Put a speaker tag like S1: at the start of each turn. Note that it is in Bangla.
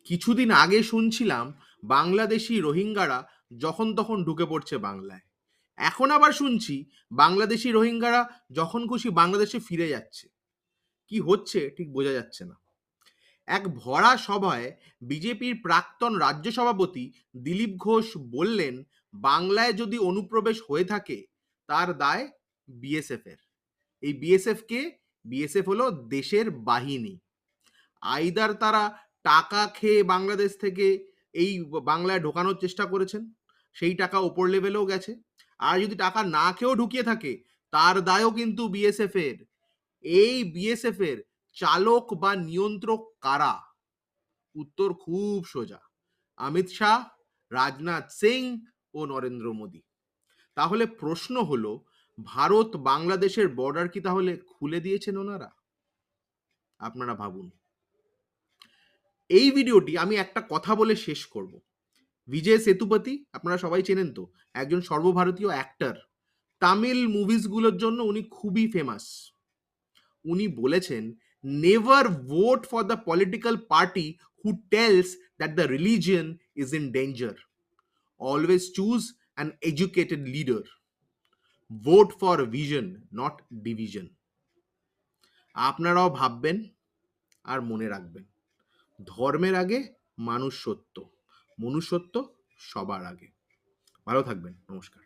S1: কিছুদিন আগে শুনছিলাম বাংলাদেশি রোহিঙ্গারা যখন তখন ঢুকে পড়ছে বাংলায়। এখন আবার শুনছি বাংলাদেশি রোহিঙ্গারা যখন খুশি বাংলাদেশে ফিরে যাচ্ছে। কি হচ্ছে ঠিক বোঝা যাচ্ছে না। এক ভরা সভায় বিজেপির প্রাক্তন রাজ্য সভাপতি দিলীপ ঘোষ বললেন, বাংলায় যদি অনুপ্রবেশ হয়ে থাকে তার দায় বিএসএফ এর। এই বিএসএফ কে? বিএসএফ হলো দেশের বাহিনী। আইদার তারা টাকা খেয়ে বাংলাদেশ থেকে এই বাংলায় ঢোকানোর চেষ্টা করেছেন, সেই টাকা ওপর লেভেলেও গেছে। আর যদি টাকা না খেয়েও ঢুকিয়ে থাকে, তার দায়ও কিন্তু বিএসএফ এর। এই বিএসএফ এর চালক বা নিয়ন্ত্রক কারা? উত্তর খুব সোজা, অমিত শাহ, রাজনাথ সিং ও নরেন্দ্র মোদী। তাহলে প্রশ্ন হলো, ভারত বাংলাদেশের বর্ডার কি তাহলে খুলে দিয়েছেন ওনারা? আপনারা ভাবুন। এই ভিডিওটি আমি একটা কথা বলে শেষ করব। বিজয় সেতুপতি আপনারা সবাই চেনেন তো, একজন সর্বভারতীয় অ্যাক্টর। তামিল মুভিসগুলোর জন্য উনি খুবই ফেমাস। উনি বলেছেন, never vote for the political party who tells that the religion is in danger. Always choose an educated leader. Vote for vision, not division. আপনারাও ভাববেন আর মনে রাখবেন, ধর্মের আগে মানুষ সত্য, মনুষ্যত্ব সবার আগে। ভালো থাকবেন। নমস্কার।